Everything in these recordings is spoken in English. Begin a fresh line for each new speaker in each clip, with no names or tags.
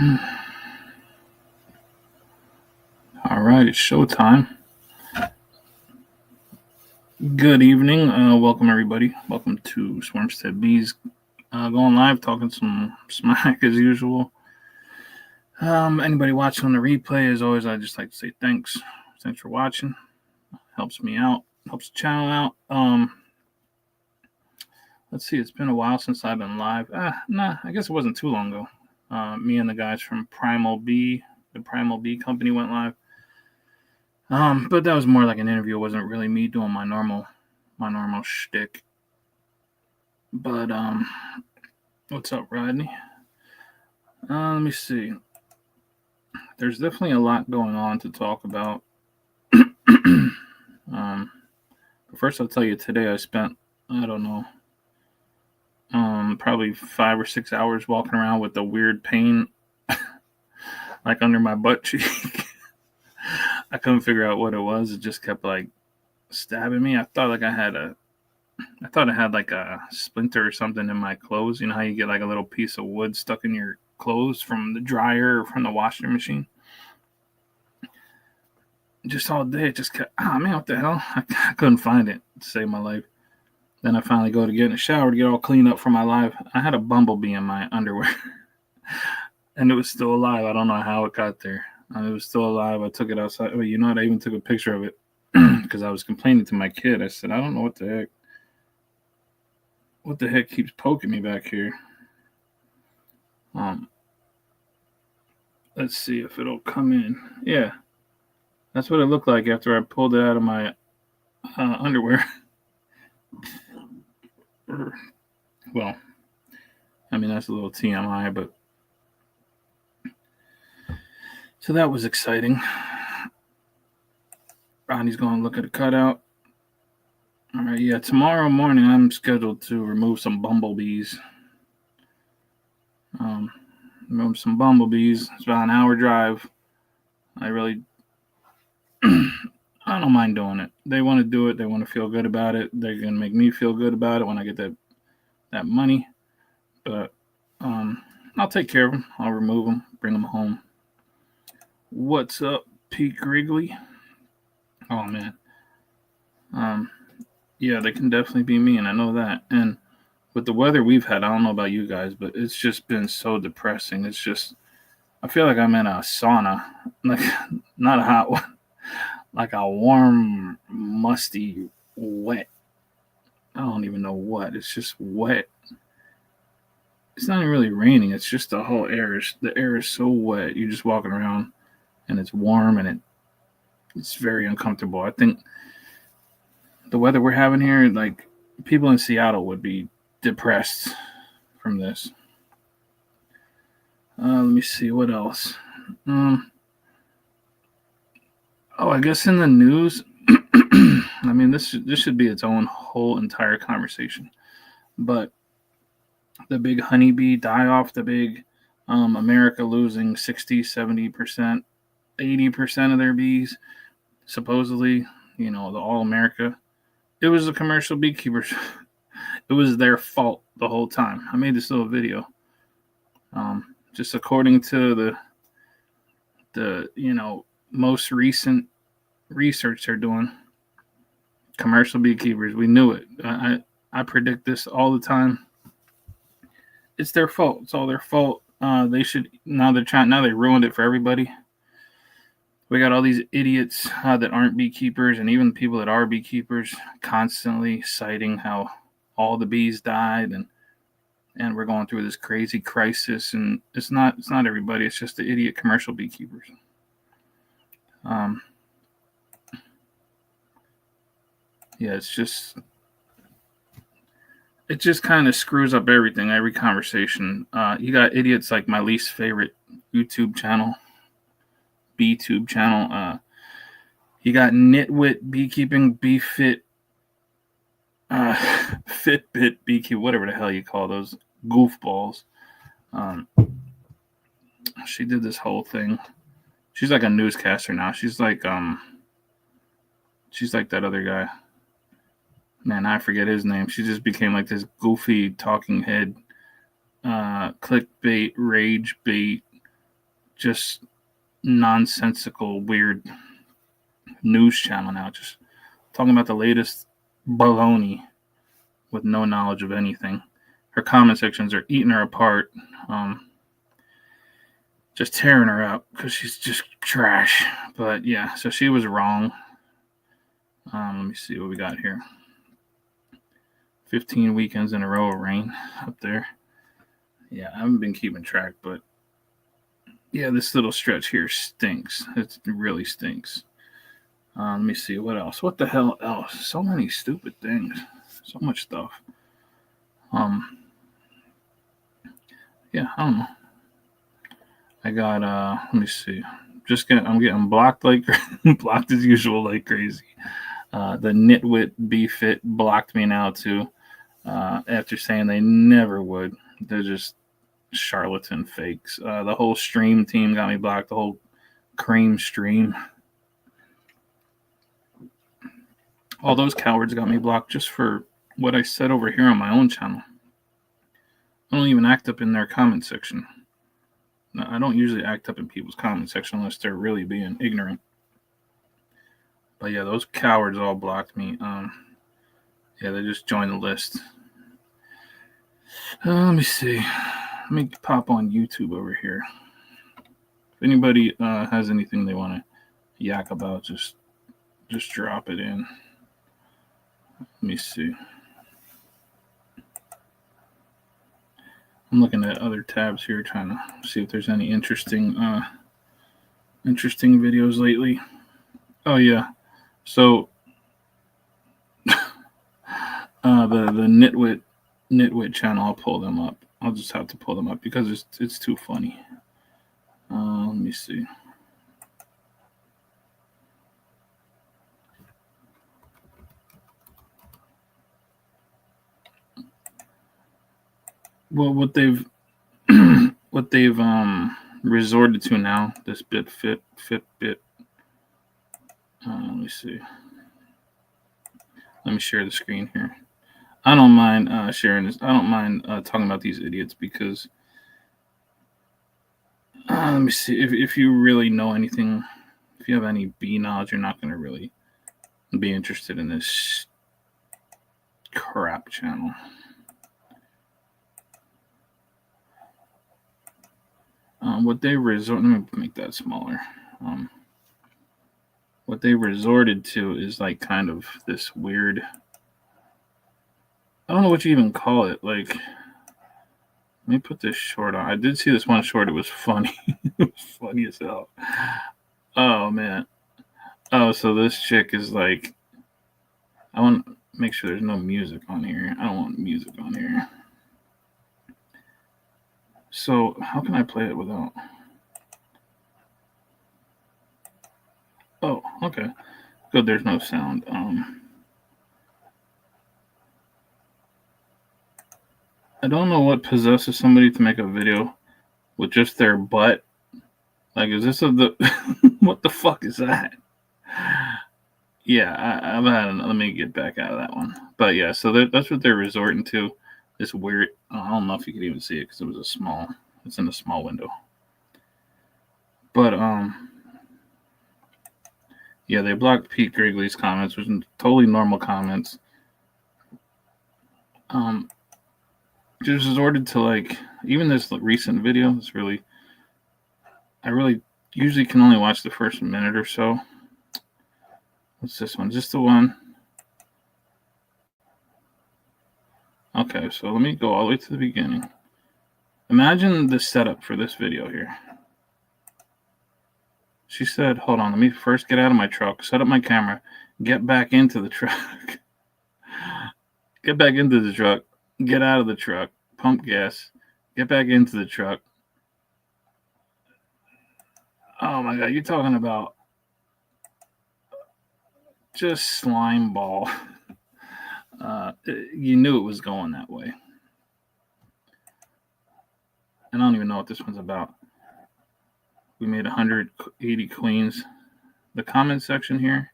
All right, it's showtime. Good evening. Welcome, everybody. Welcome to Swarmstead Bees. Going live, talking some smack as usual. Anybody watching on the replay, as always, I'd just like to say thanks. Thanks for watching. Helps me out. Helps the channel out. Let's see. It's been a while since I've been live. I guess it wasn't too long ago. Me and the guys from the Primal Bee company went live. But that was more like an interview. It wasn't really me doing my normal shtick. But what's up, Rodney? Let me see. There's definitely a lot going on to talk about. But first, I'll tell you today I spent probably 5 or 6 hours walking around with a weird pain, like under my butt cheek. I couldn't figure out what it was. It just kept like stabbing me. I thought I had like a splinter or something in my clothes. You know how you get like a little piece of wood stuck in your clothes from the dryer or from the washing machine? Just all day, it just kept, man, what the hell? I couldn't find it to save my life. Then I finally go to get in the shower to get all cleaned up for my live. I had a bumblebee in my underwear. And it was still alive. I don't know how it got there. It was still alive. I took it outside. Well, you know what? I even took a picture of it because I was complaining to my kid. I said, I don't know what the heck. What the heck keeps poking me back here? Let's see if it'll come in. Yeah. That's what it looked like after I pulled it out of my underwear. Well, I mean, that's a little TMI, but so that was exciting. Ronnie's going to look at a cutout. All right, yeah, tomorrow morning I'm scheduled to remove some bumblebees. Remove some bumblebees. It's about an hour drive. I don't mind doing it. They want to do it. They want to feel good about it. They're going to make me feel good about it when I get that money. But I'll take care of them. I'll remove them, bring them home. What's up, Pete Wrigley? Oh, man. Yeah, they can definitely be mean. I know that. And with the weather we've had, I don't know about you guys, but it's just been so depressing. It's just, I feel like I'm in a sauna. Like, not a hot one. Like a warm, musty, wet. I don't even know what. It's just wet. It's not even really raining. It's just the whole air. The air is so wet. You're just walking around, and it's warm, and it's very uncomfortable. I think the weather we're having here, like people in Seattle would be depressed from this. Let me see what else. I guess in the news, I mean, this should be its own whole entire conversation. But the big honeybee die-off, the big America losing 60, 70%, 80% of their bees, supposedly, the all-America. It was the commercial beekeepers. It was their fault the whole time. I made this little video. Just according to the most recent research they're doing, commercial beekeepers, we knew it. I predict this all the time. It's their fault. It's all their fault. They should now they ruined it for everybody. We got all these idiots that aren't beekeepers, and even people that are beekeepers constantly citing how all the bees died, and we're going through this crazy crisis. And it's not everybody. It's just the idiot commercial beekeepers. Yeah, it just kind of screws up everything, every conversation. You got idiots like my least favorite YouTube channel, BTube channel. You got Nitwit Beekeeping, BeFit, Fitbit Beekeep, whatever the hell you call those goofballs. She did this whole thing. She's like a newscaster now. She's like that other guy. Man, I forget his name. She just became like this goofy talking head, clickbait, rage bait, just nonsensical, weird news channel now, just talking about the latest baloney with no knowledge of anything. Her comment sections are eating her apart, just tearing her up because she's just trash. But yeah, so she was wrong. Let me see what we got here. 15 weekends in a row of rain up there. Yeah, I haven't been keeping track, but yeah, this little stretch here stinks. It really stinks. Let me see what else. What the hell else? So many stupid things. So much stuff. Yeah, I don't know. I got let me see. I'm getting blocked like blocked as usual like crazy. The nitwit BFit blocked me now too. After saying they never would. They're just charlatan fakes. The whole stream team got me blocked. The whole cream stream. All those cowards got me blocked just for what I said over here on my own channel. I don't even act up in their comment section. No, I don't usually act up in people's comment section unless they're really being ignorant. But yeah, those cowards all blocked me. Yeah, they just joined the list. Let me see. Let me pop on YouTube over here. If anybody has anything they want to yak about, just drop it in. Let me see. I'm looking at other tabs here, trying to see if there's any interesting videos lately. Oh yeah, so the nitwit channel, I'll pull them up. I'll just have to pull them up because it's too funny. Let me see. Well, what they've resorted to now, this Fitbit. Let me see. Let me share the screen here. I don't mind sharing this. I don't mind talking about these idiots because let me see. If you really know anything, if you have any bee knowledge, you're not going to really be interested in this crap channel. What they resort. Let me make that smaller. What they resorted to is like kind of this weird. I don't know what you even call it. Like, let me put this short on. I did see this one short. It was funny. It was funny as hell. Oh man. Oh, so this chick is like. I want to make sure there's no music on here. I don't want music on here. So how can I play it without? Oh, okay. Good. There's no sound. I don't know what possesses somebody to make a video with just their butt. Like, is this what the fuck is that? Yeah, I've had. Let me get back out of that one. But yeah, so that's what they're resorting to. This weird. I don't know if you could even see it because it was a small. It's in a small window. But yeah, they blocked Pete Grigley's comments, which are totally normal comments. Just resorted to like even this recent video. It's really. I really usually can only watch the first minute or so. What's this one? Just the one. Okay, so let me go all the way to the beginning. Imagine the setup for this video here. She said, hold on, let me first get out of my truck, set up my camera, get back into the truck. Get back into the truck, get out of the truck, pump gas, get back into the truck. Oh my God, you're talking about just slime ball. You knew it was going that way. And I don't even know what this one's about. We made 180 queens. The comment section here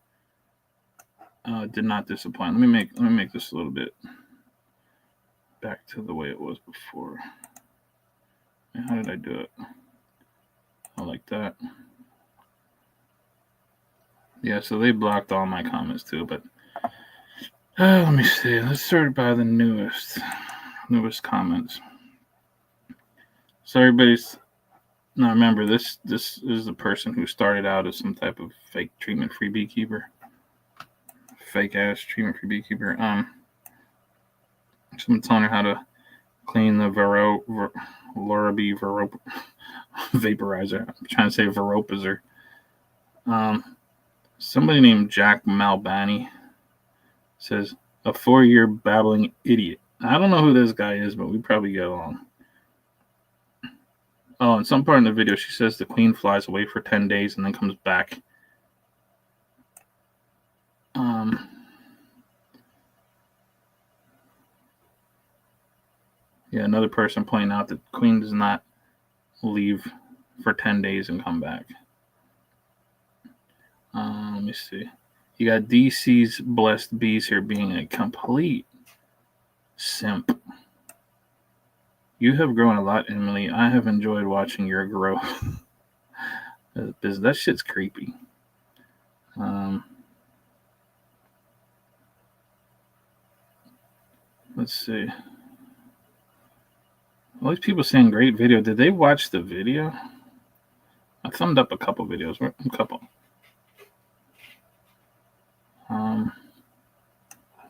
did not disappoint. Let me make this a little bit back to the way it was before. And how did I do it? Oh, like that. Yeah, so they blocked all my comments too, but let me see. Let's sort by the newest comments. So everybody's now remember this is the person who started out as some type of fake treatment-free beekeeper. Fake ass treatment-free beekeeper. Someone telling her how to clean the Lorabee vaporizer. I'm trying to say Veropizer. Somebody named Jack Malbani says, a 4-year babbling idiot. I don't know who this guy is, but we probably get along. Oh, in some part in the video, she says the queen flies away for 10 days and then comes back. Yeah, another person pointing out that the queen does not leave for 10 days and come back. Let me see. You got DC's Blessed Bees here being a complete simp. You have grown a lot, Emily. I have enjoyed watching your growth. That shit's creepy. Let's see. All these people saying great video. Did they watch the video? I thumbed up a couple videos. A couple.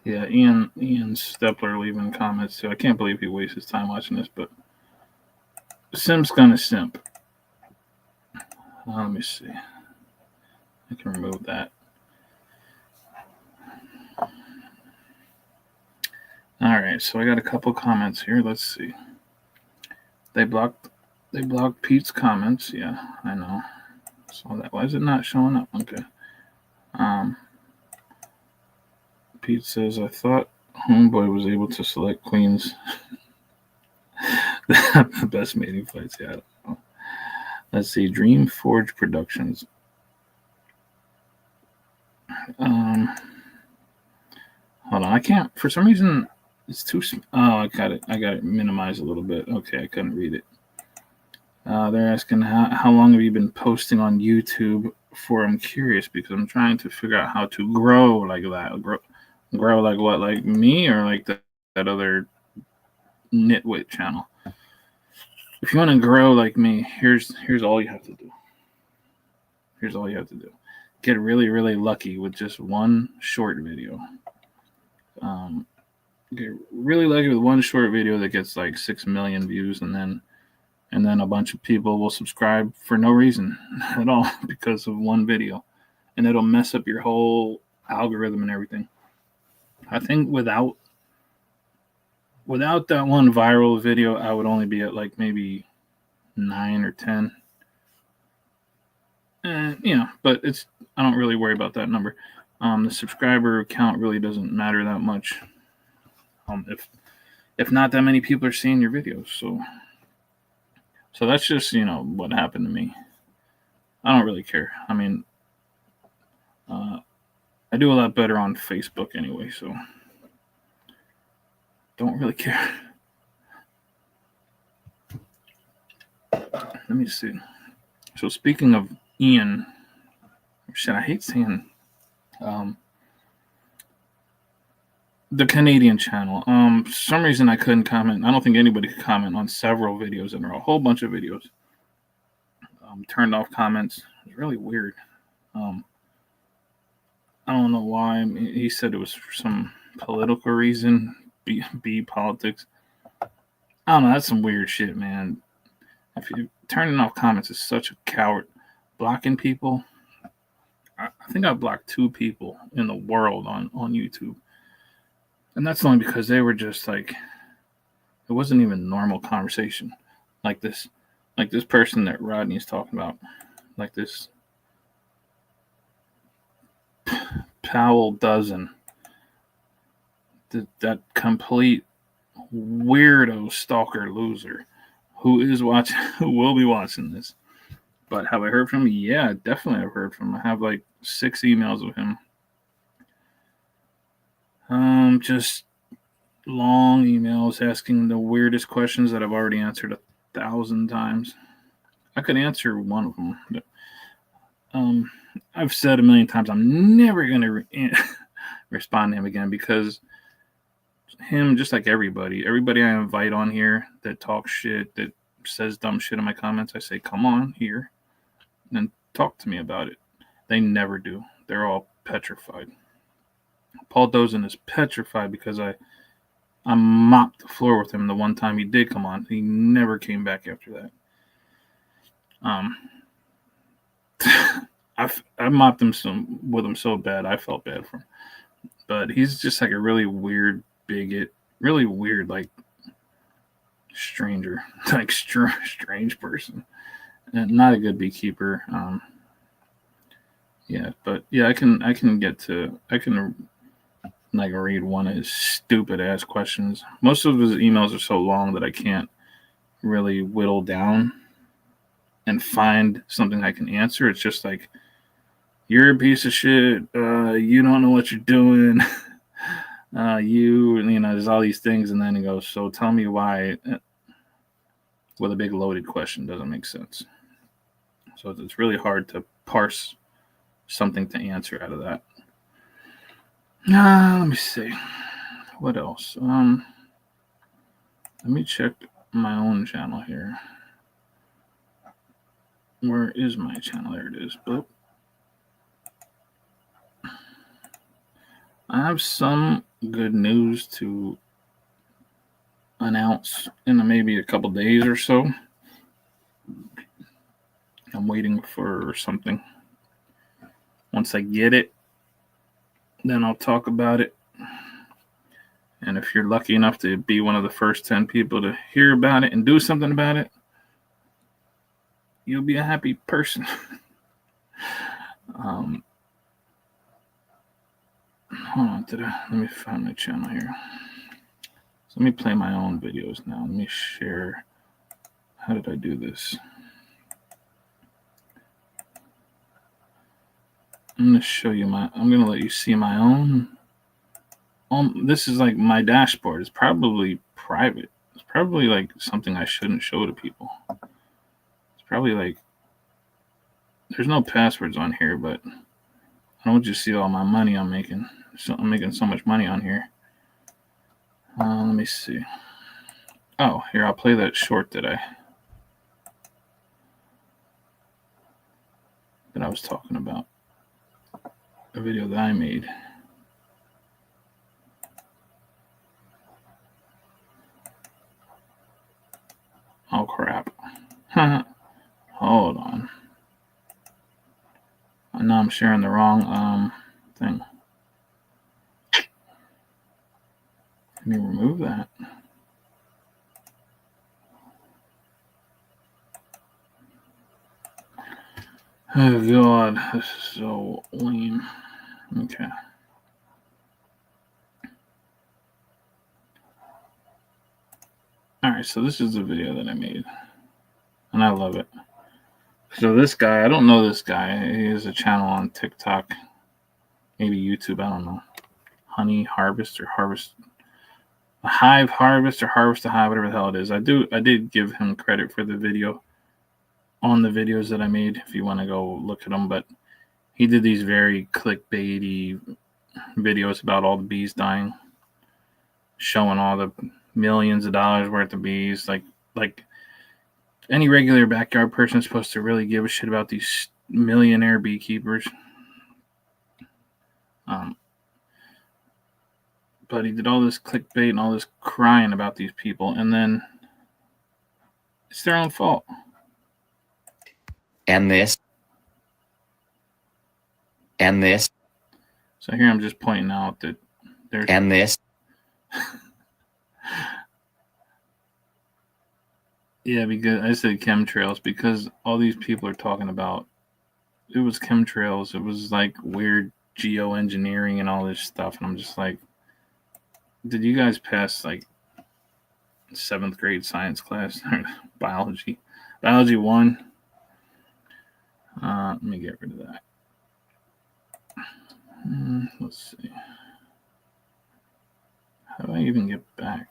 Yeah, Ian Stepler leaving comments too. I can't believe he wastes his time watching this, but Sim's gonna simp. Let me see. I can remove that. All right, so I got a couple comments here. Let's see. They blocked Pete's comments. Yeah, I know. Saw that. Why is it not showing up? Okay. Pete says, I thought Homeboy was able to select queens. The best mating fights. Yeah, I don't know. Let's see. Dream Forge Productions. Hold on. I can't. For some reason, it's too. Oh, I got it minimized a little bit. Okay, I couldn't read it. They're asking how long have you been posting on YouTube for? I'm curious because I'm trying to figure out how to grow like that. Grow like what? Like me or like that other nitwit channel? If you want to grow like me, here's all you have to do. Here's all you have to do. Get really, really lucky with just one short video. Get really lucky with one short video that gets like 6 million views, and then a bunch of people will subscribe for no reason at all because of one video, and it'll mess up your whole algorithm and everything. I think without that one viral video, I would only be at like maybe 9 or 10. But I don't really worry about that number. The subscriber count really doesn't matter that much. If not that many people are seeing your videos, so that's just what happened to me. I don't really care. I mean, I do a lot better on Facebook anyway, so don't really care. Let me see. So speaking of Ian, shit, I hate saying the Canadian channel. For some reason I couldn't comment. I don't think anybody could comment on several videos in a row. A whole bunch of videos. Turned off comments. It's really weird. I don't know why. I mean, he said it was for some political reason. B politics. I don't know. That's some weird shit, man. If you turning off comments is such a coward. Blocking people. I think I blocked 2 people in the world on YouTube. And that's only because they were just like, it wasn't even normal conversation. Like this person that Rodney's talking about. Like this Powell Dozen. That complete weirdo stalker loser who will be watching this. But have I heard from him? Yeah, definitely I've heard from him. I have like 6 emails with him. Just long emails asking the weirdest questions that I've already answered 1,000 times. I could answer one of them. But, I've said a million times I'm never gonna respond to him again because him, just like everybody I invite on here that talks shit, that says dumb shit in my comments, I say, come on here and talk to me about it. They never do. They're all petrified. Paul Dozen is petrified because I mopped the floor with him the one time he did come on. He never came back after that. I mopped him with him so bad I felt bad for him. But he's just like a really weird bigot, really weird, like stranger, like strange person, and not a good beekeeper. Yeah, but yeah, I can like read one of his stupid ass questions. Most of his emails are so long that I can't really whittle down and find something I can answer. It's just like, you're a piece of shit. You don't know what you're doing. There's all these things, and then he goes, so tell me why, with a big loaded question, doesn't make sense. So it's really hard to parse something to answer out of that. Let me see. What else? Let me check my own channel here. Where is my channel? There it is. But I have some good news to announce in maybe a couple days or so. I'm waiting for something. Once I get it, then I'll talk about it. And if you're lucky enough to be one of the first 10 people to hear about it and do something about it, you'll be a happy person. Hold on, let me find my channel here. So let me play my own videos now. Let me share. How did I do this? I'm going to show you I'm going to let you see my own. This is like my dashboard. It's probably private. It's probably like something I shouldn't show to people. It's probably like, there's no passwords on here, but I don't want you to see all my money I'm making. So I'm making so much money on here. Let me see. Oh, here, I'll play that short that I was talking about. A video that I made. Oh, crap. Hold on. I know I'm sharing the wrong thing. Let me remove that. Oh, God. This is so lame. Okay. Alright, so this is the video that I made. And I love it. So this guy, I don't know this guy. He has a channel on TikTok. Maybe YouTube, I don't know. Honey Harvest or Harvest... A Hive Harvest or Harvest a Hive, whatever the hell it is. I did give him credit for the video on the videos that I made, if you want to go look at them. But he did these very clickbaity videos about all the bees dying, showing all the millions of dollars worth of bees. Like any regular backyard person is supposed to really give a shit about these millionaire beekeepers. But he did all this clickbait and all this crying about these people, and then it's their own fault.
And this.
So here I'm just pointing out that there's...
And this.
Yeah, because I said chemtrails because all these people are talking about, it was chemtrails. It was like weird geoengineering and all this stuff. And I'm just like, did you guys pass like 7th grade science class or biology? Biology 1? Let me get rid of that. Let's see. How do I even get back?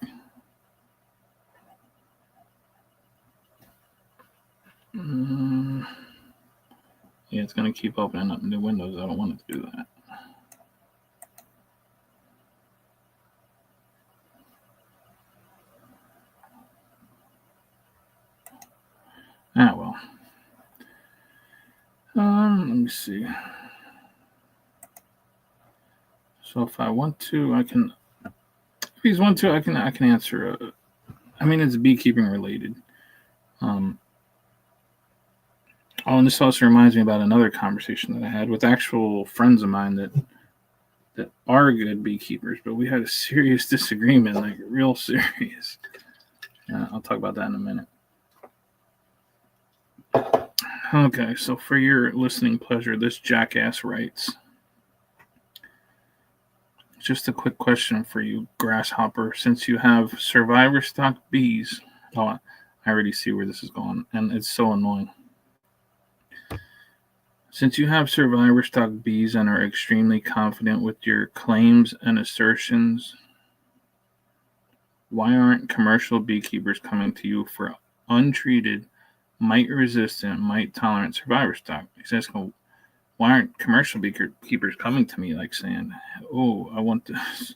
Yeah, it's going to keep opening up new windows. I don't want it to do that. Ah, well. Let me see. So if I want to, I can. If he's want to, I can answer. I mean, it's beekeeping related. Oh, and this also reminds me about another conversation that I had with actual friends of mine that are good beekeepers, but we had a serious disagreement, like real serious. I'll talk about that in a minute. Okay, so for your listening pleasure, this jackass writes, just a quick question for you, Grasshopper. Since you have survivor stock bees, oh, I already see where this is going, and it's so annoying. Since you have survivor stock bees and are extremely confident with your claims and assertions, why aren't commercial beekeepers coming to you for untreated, mite-resistant, mite-tolerant survivor stock? He's asking, why aren't commercial beekeepers coming to me, like saying, "Oh, I want this"?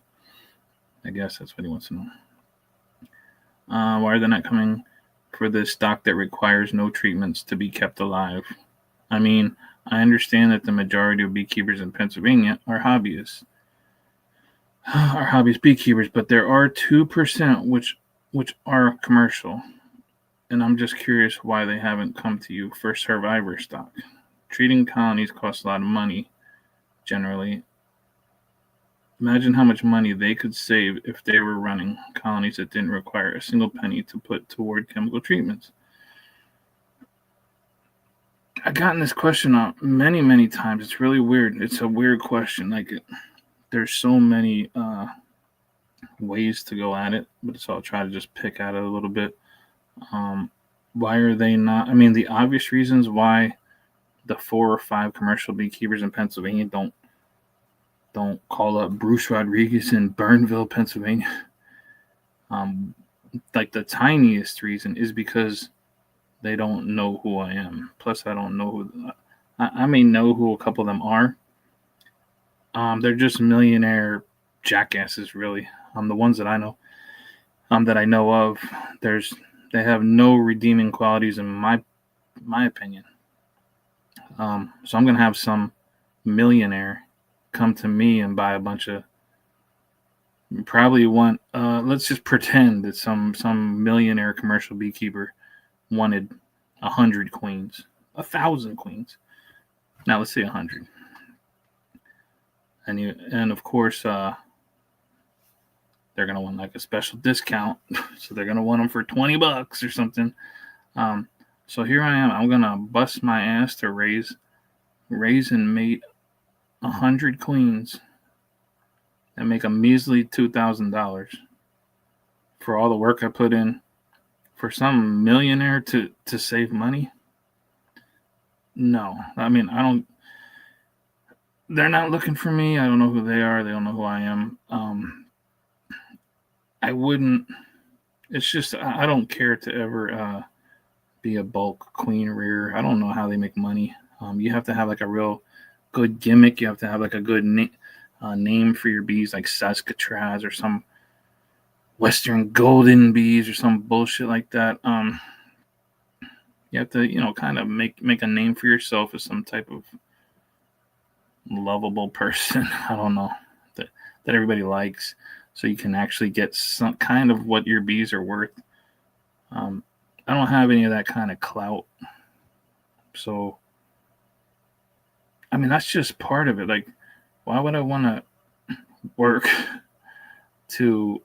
I guess that's what he wants to know. Why are they not coming for this stock that requires no treatments to be kept alive? I mean, I understand that the majority of beekeepers in Pennsylvania are hobbyists, beekeepers, but there are 2% which are commercial, and I'm just curious why they haven't come to you for survivor stock. Treating colonies costs a lot of money, generally. Imagine how much money they could save if they were running colonies that didn't require a single penny to put toward chemical treatments. I've gotten this question many, many times. It's really weird. It's a weird question. There's so many ways to go at it, but so I'll try to just pick at it a little bit. Why are they not? I mean, the obvious reasons why the 4 or 5 commercial beekeepers in Pennsylvania don't call up Bruce Rodriguez in Burnville, Pennsylvania. Like the tiniest reason is because they don't know who I am. Plus, I don't know who. I may know who a couple of them are. They're just millionaire jackasses, really. The ones that I know, that I know of, they have no redeeming qualities in my opinion. So I'm gonna have some millionaire come to me and buy a bunch of. Probably want. Let's just pretend that some millionaire commercial beekeeper wanted 100 queens, 1,000 queens. Now let's say 100, and of course they're gonna want like a special discount, so they're gonna want them for $20 or something. So here I am. I'm gonna bust my ass to raise and mate 100 queens and make a measly $2,000 for all the work I put in for some millionaire to save money. No, I mean, I don't. They're not looking for me. I don't know who they are. They don't know who I am. I wouldn't. It's just I don't care to ever be a bulk queen rearer. I don't know how they make money. You have to have like a real good gimmick. You have to have like a good name for your bees, like Saskatraz or some Western Golden bees or some bullshit like that. You have to, kind of make a name for yourself as some type of lovable person. I don't know that everybody likes, so you can actually get some kind of what your bees are worth. I don't have any of that kind of clout, so I mean that's just part of it. Like, why would I want to work to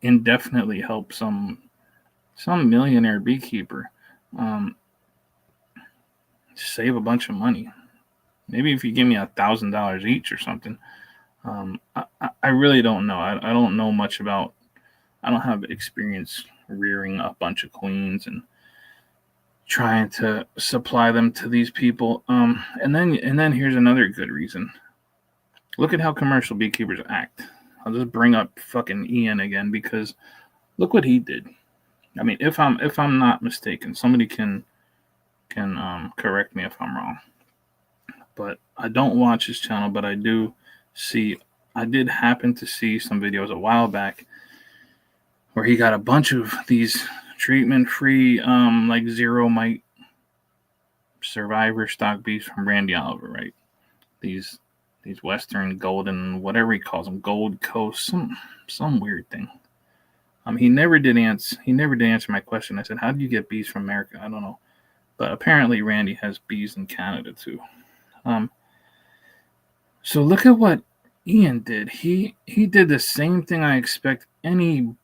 indefinitely help some millionaire beekeeper save a bunch of money? Maybe if you give me $1,000 each or something. I really don't know. I don't know much about. I don't have experience rearing a bunch of queens and trying to supply them to these people. And then here's another good reason. Look at how commercial beekeepers act. I'll just bring up fucking Ian again because look what he did. I mean, if I'm not mistaken, somebody can can correct me if I'm wrong. But I don't watch his channel, but I did happen to see some videos a while back where he got a bunch of these treatment-free, like zero mite survivor stock beefs from Randy Oliver, right? These Western golden, whatever he calls them, Gold Coast, some weird thing. He never did answer my question. I said, "How do you get bees from America?" I don't know, but apparently Randy has bees in Canada too. So look at what Ian did. He did the same thing I expect any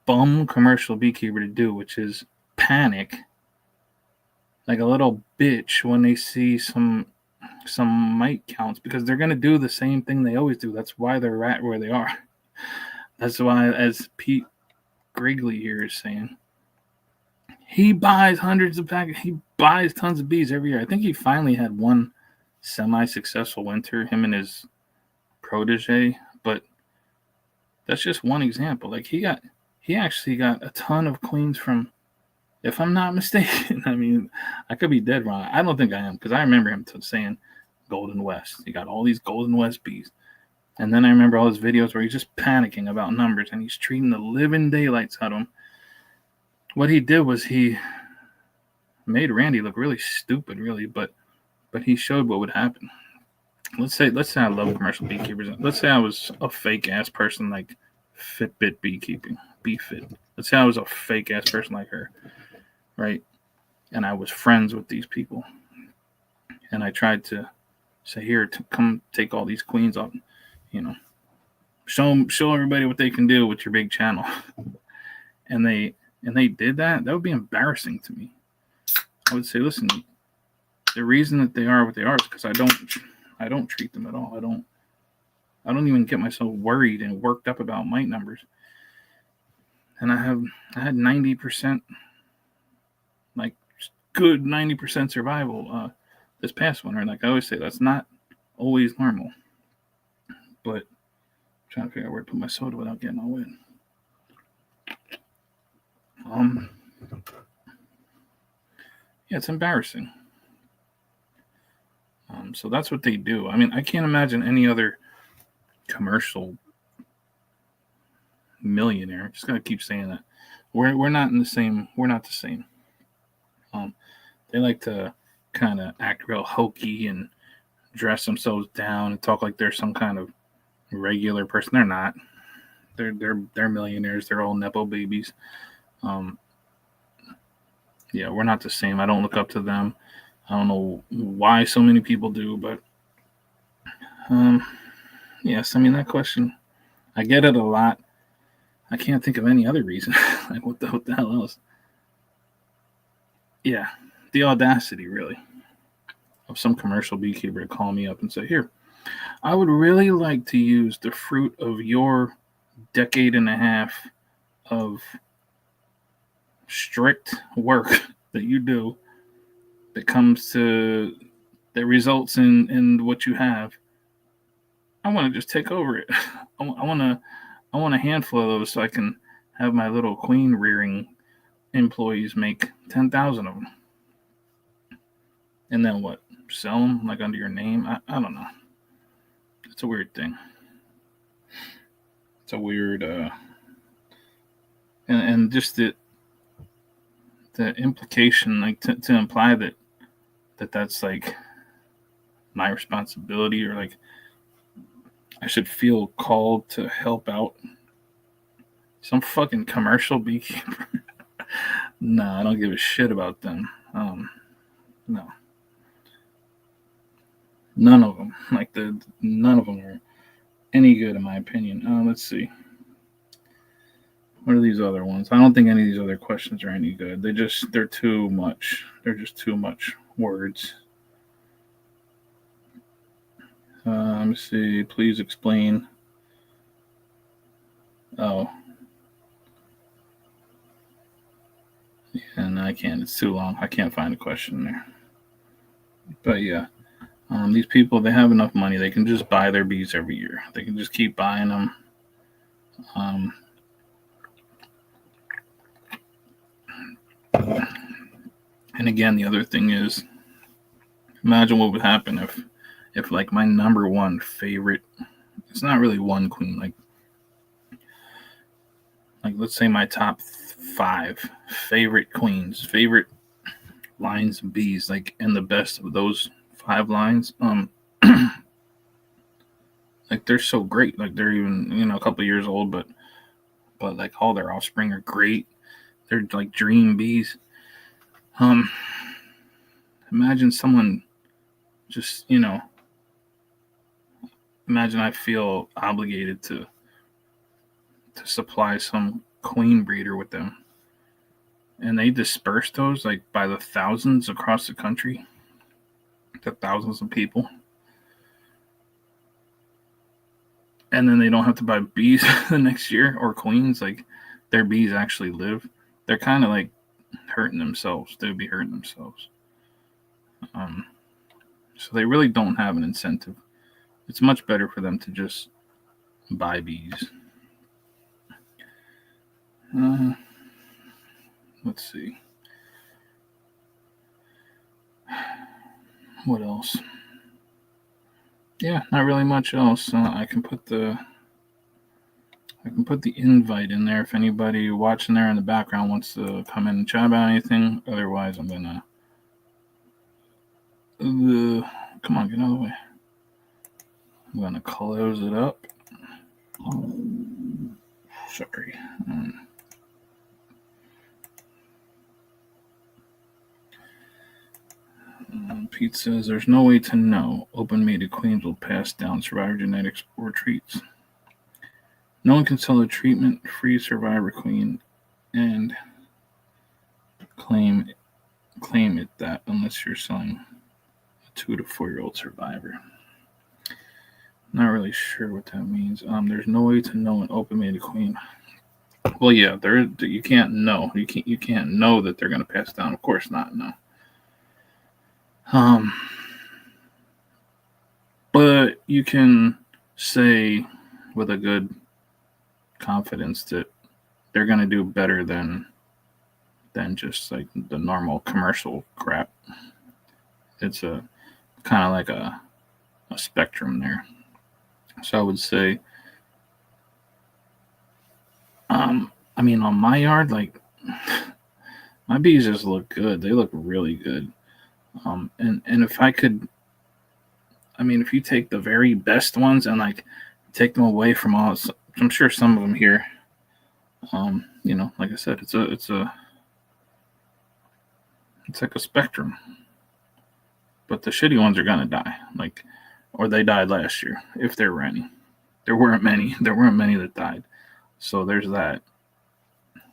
bum commercial beekeeper to do, which is panic like a little bitch when they see some mite counts, because they're gonna do the same thing they always do. That's why they're at where they are. That's why, as Pete Grigley here is saying, he buys hundreds of packets. He buys tons of bees every year. I think he finally had one semi-successful winter, him and his protege, but that's just one example. Like he actually got a ton of queens from, if I'm not mistaken, I mean, I could be dead wrong. I don't think I am, because I remember him saying Golden West. He got all these Golden West bees. And then I remember all his videos where he's just panicking about numbers and he's treating the living daylights out of him. What he did was he made Randy look really stupid, really, but he showed what would happen. Let's say I love commercial beekeepers. Let's say I was a fake ass person like Fitbit beekeeping, BeFit. Let's say I was a fake ass person like her, right? And I was friends with these people, and I tried to say, "Here, to come take all these queens off, show everybody what they can do with your big channel." and they did that. That would be embarrassing to me. I would say, listen, the reason that they are what they are is because I don't treat them at all. I don't even get myself worried and worked up about mite numbers. And I had 90%, like good 90% survival this past winter. Like I always say, that's not always normal. But I'm trying to figure out where to put my soda without getting all wet. Yeah, it's embarrassing. So that's what they do. I mean, I can't imagine any other commercial millionaire. I'm just gonna keep saying that. We're not the same. They like to kind of act real hokey and dress themselves down and talk like they're some kind of regular person. They're not. They're millionaires. They're all nepo babies. Yeah, we're not the same. I don't look up to them. I don't know why so many people do, but yes, I mean that question, I get it a lot. I can't think of any other reason. Like what the hell else? Yeah, the audacity, really, of some commercial beekeeper to call me up and say, "Here, I would really like to use the fruit of your decade and a half of strict work that you do that results in what you have. I want to just take over it. I want a handful of those so I can have my little queen rearing employees make 10,000 of them. And then what? Sell them like under your name? I don't know. It's a weird thing. It's a weird and just the implication, like to imply that's like my responsibility, or like I should feel called to help out some fucking commercial beekeeper. No, I don't give a shit about them. No, none of them. None of them are any good in my opinion. Let's see. What are these other ones? I don't think any of these other questions are any good. They're too much. They're just too much words. Let me see. Please explain. Oh. Yeah, and I can't. It's too long. I can't find a question there. But yeah, these people, they have enough money. They can just buy their bees every year. They can just keep buying them. And again, the other thing is, imagine what would happen if like my number one favorite, it's not really one queen, like let's say my top 5 favorite queens, favorite lines of bees, like, and the best of those 5 lines, like they're so great, like they're even a couple years old, but like all their offspring are great. They're like dream bees. Imagine someone just imagine I feel obligated to supply some queen breeder with them, and they disperse those like by the thousands across the country to thousands of people, and then they don't have to buy bees the next year or queens. Like their bees actually live. They're kind of like hurting themselves. They would be hurting themselves. So they really don't have an incentive. It's much better for them to just buy bees. Let's see. What else? Yeah, not really much else. I can put the invite in there if anybody watching there in the background wants to come in and chat about anything. Otherwise, I'm gonna come on, get out of the way. I'm gonna close it up. Sorry. Pete says there's no way to know open mated queens will pass down survivor genetics or traits. No one can sell a treatment-free survivor queen and claim it that unless you're selling a 2 to 4 year old survivor. Not really sure what that means. There's no way to know an open mated queen. Well, yeah, you can't know. You can't know that they're going to pass down. Of course not. No. But you can say with a good confidence that they're going to do better than just like the normal commercial crap. It's a kind of like a spectrum there. So I would say, I mean, on my yard, like my bees just look good. They look really good. And if I could, I mean, if you take the very best ones and like take them away from all, I'm sure some of them here, like I said, it's like a spectrum. But the shitty ones are gonna die, like, or they died last year if there were any. There weren't many. There weren't many that died. So there's that.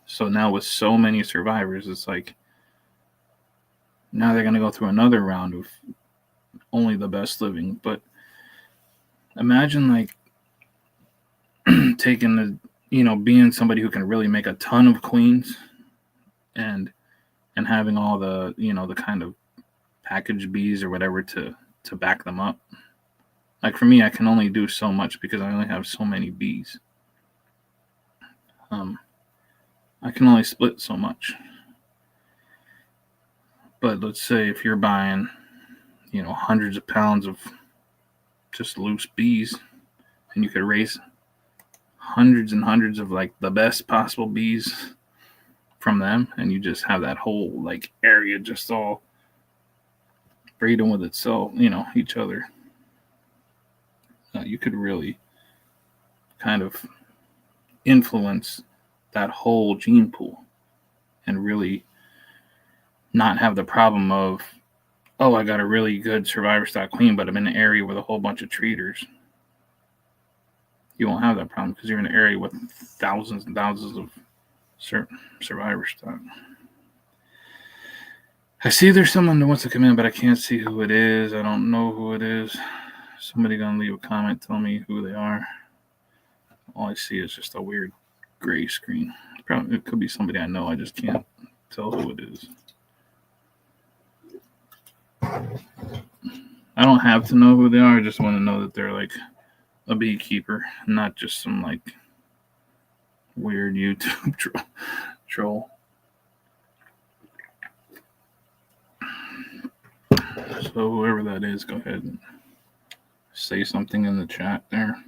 So now with so many survivors, it's like now they're gonna go through another round of only the best living. But imagine like taking the being somebody who can really make a ton of queens and having all the the kind of packaged bees or whatever to back them up. Like for me, I can only do so much because I only have so many bees. I can only split so much. But let's say if you're buying, hundreds of pounds of just loose bees, and you could raise hundreds and hundreds of like the best possible bees from them, and you just have that whole like area just all breeding with itself, each other. You could really kind of influence that whole gene pool and really not have the problem of, oh, I got a really good survivor stock queen, but I'm in an area with a whole bunch of treaters. You won't have that problem because you're in an area with thousands and thousands of survivor stock. I see there's someone that wants to come in, but I can't see who it is. I don't know who it is. Somebody gonna leave a comment, tell me who they are. All I see is just a weird gray screen. Probably it could be somebody I know. I just can't tell who it is. I don't have to know who they are. I just want to know that they're like a beekeeper, not just some like weird YouTube troll. So whoever that is, go ahead and say something in the chat there.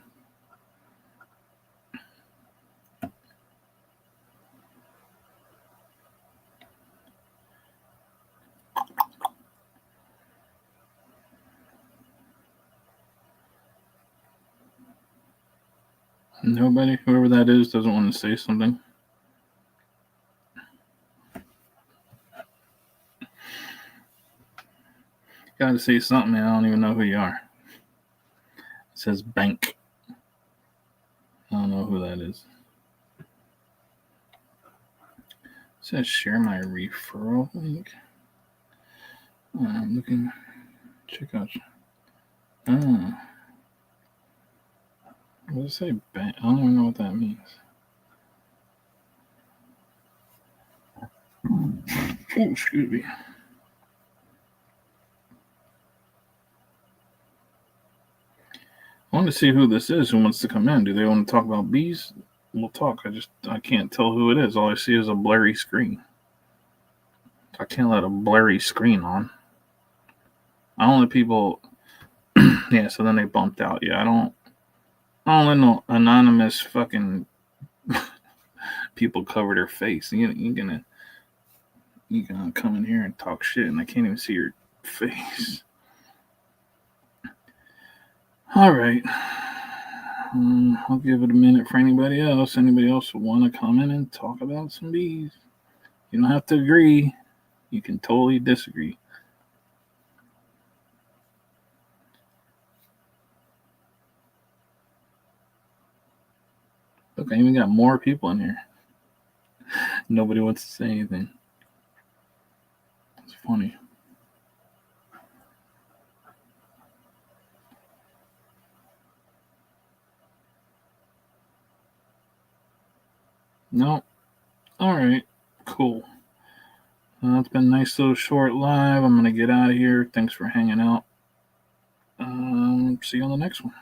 Nobody, whoever that is, doesn't want to say something. Gotta say something, man. I don't even know who you are. It says bank. I don't know who that is. It says share my referral link. I'm looking. Check out. What does it say? Bank? I don't even know what that means. Oh, excuse me. I want to see who this is who wants to come in. Do they want to talk about bees? We'll talk. I can't tell who it is. All I see is a blurry screen. I can't let a blurry screen on. I don't let people. Yeah, so then they bumped out. Yeah, I don't let no anonymous fucking people cover their face. You're gonna come in here and talk shit, and I can't even see your face. All right. I'll give it a minute for anybody else. Anybody else want to come in and talk about some bees? You don't have to agree. You can totally disagree. Look, I even got more people in here. Nobody wants to say anything. It's funny. No. All right. Cool. It's been a nice little short live. I'm going to get out of here. Thanks for hanging out. See you on the next one.